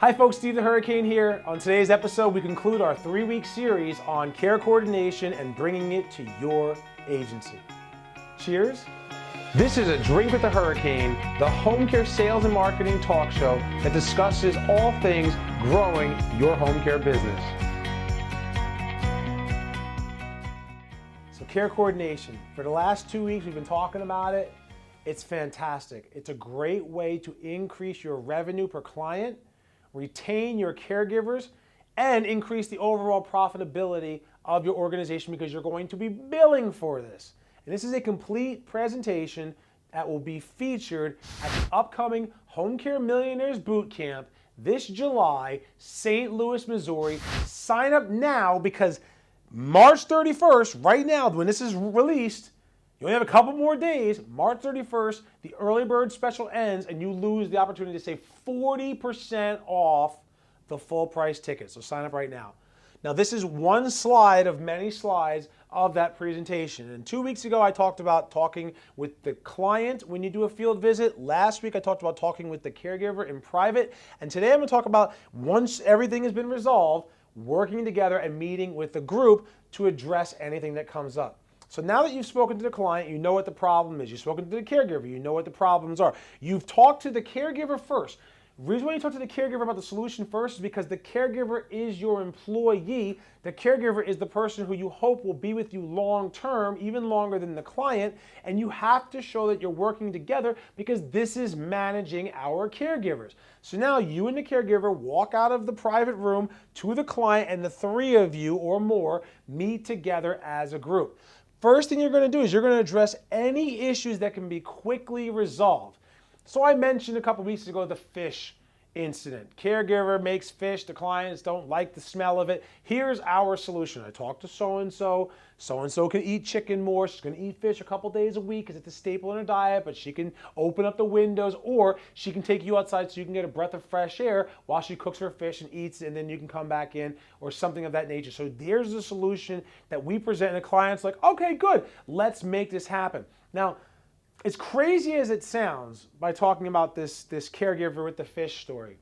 Hi folks, Steve the Hurricane here. On today's episode, we conclude our 3-week series on care coordination and bringing it to your agency. Cheers. This is A Drink with the Hurricane, the home care sales and marketing talk show that discusses all things growing your home care business. So care coordination, for the last 2 weeks we've been talking about it. It's fantastic. It's a great way to increase your revenue per client, retain your caregivers, and increase the overall profitability of your organization because you're going to be billing for this. And this is a complete presentation that will be featured at the upcoming Home Care Millionaires Boot Camp this July, St. Louis, Missouri. Sign up now because March 31st, right now, when this is released, you only have a couple more days. March 31st, the early bird special ends and you lose the opportunity to save 40% off the full price ticket. So sign up right now. Now this is one slide of many slides of that presentation. And 2 weeks ago I talked about talking with the client when you do a field visit. Last week I talked about talking with the caregiver in private. And today I'm going to talk about once everything has been resolved, working together and meeting with the group to address anything that comes up. So now that you've spoken to the client, you know what the problem is. You've spoken to the caregiver, you know what the problems are. You've talked to the caregiver first. The reason why you talk to the caregiver about the solution first is because the caregiver is your employee. The caregiver is the person who you hope will be with you long term, even longer than the client, and you have to show that you're working together because this is managing our caregivers. So now you and the caregiver walk out of the private room to the client and the three of you or more meet together as a group. First thing you're going to do is you're going to address any issues that can be quickly resolved. So I mentioned a couple weeks ago the fish incident. Caregiver makes fish, the clients don't like the smell of it. Here's our solution. I talked to so-and-so. So-and-so can eat chicken more. She's going to eat fish a couple days a week because it's a staple in her diet, but she can open up the windows or she can take you outside so you can get a breath of fresh air while she cooks her fish and eats it, and then you can come back in or something of that nature. So there's the solution that we present and the client's like, okay, good, let's make this happen. Now, as crazy as it sounds by talking about this caregiver with the fish story,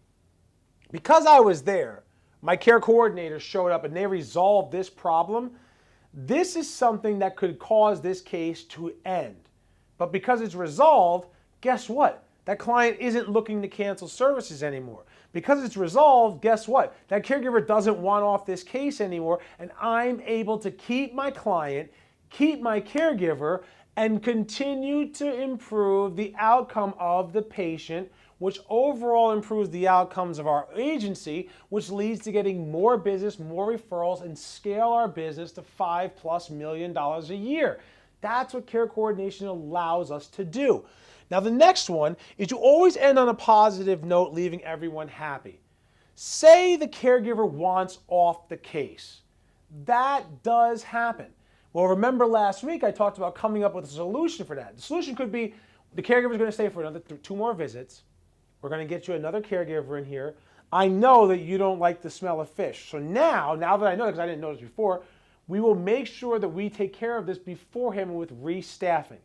because I was there, my care coordinator showed up and they resolved this problem. This is something that could cause this case to end. But because it's resolved, guess what? That client isn't looking to cancel services anymore. Because it's resolved, guess what? That caregiver doesn't want off this case anymore, and I'm able to keep my client, keep my caregiver, and continue to improve the outcome of the patient, which overall improves the outcomes of our agency, which leads to getting more business, more referrals, and scale our business to $5+ million a year. That's what care coordination allows us to do. Now the next one is you always end on a positive note, leaving everyone happy. Say the caregiver wants off the case. That does happen. Well, remember last week I talked about coming up with a solution for that. The solution could be the caregiver is going to stay for another 2 more visits. We're going to get you another caregiver in here. I know that you don't like the smell of fish. So now that I know, because I didn't know this before, we will make sure that we take care of this beforehand with restaffing.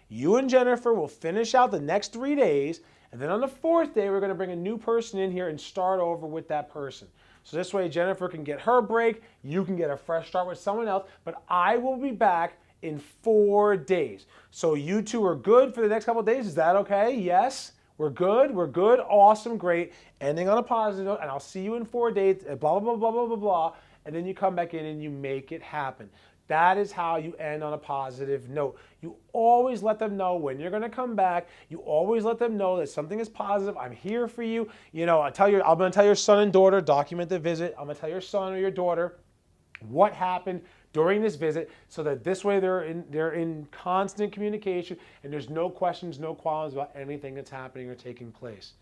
You and Jennifer will finish out the next 3 days, and then on the 4th day, we're going to bring a new person in here and start over with that person. So this way Jennifer can get her break, you can get a fresh start with someone else, but I will be back in 4 days. So you two are good for the next couple of days. Is that okay? Yes? We're good? We're good? Awesome, great. Ending on a positive note, and I'll see you in 4 days, blah, blah, blah, blah, blah, blah, blah, and then you come back in and you make it happen. That is how you end on a positive note. You always let them know when you're going to come back. You always let them know that something is positive. I'm here for you. You know, I'm going to tell your son and daughter, document the visit. I'm going to tell your son or your daughter what happened during this visit so that this way they're in constant communication and there's no questions, no qualms about anything that's happening or taking place.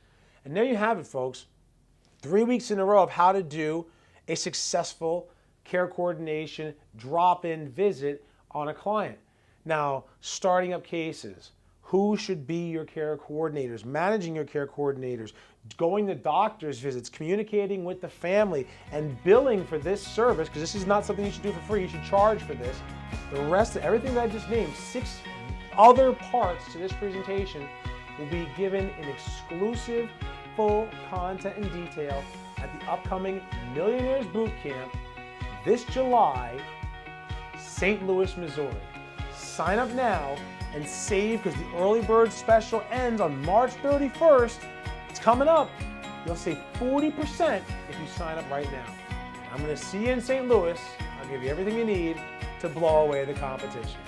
And there you have it, folks. 3 weeks in a row of how to do a successful care coordination drop-in visit on a client. Now, starting up cases, who should be your care coordinators, managing your care coordinators, going to doctor's visits, communicating with the family, and billing for this service, because this is not something you should do for free, you should charge for this. The rest of everything that I just named, 6 other parts to this presentation will be given in exclusive, full content and detail at the upcoming Millionaires Boot Camp this July, St. Louis, Missouri. Sign up now and save because the early bird special ends on March 31st. It's coming up. You'll save 40% if you sign up right now. I'm going to see you in St. Louis. I'll give you everything you need to blow away the competition.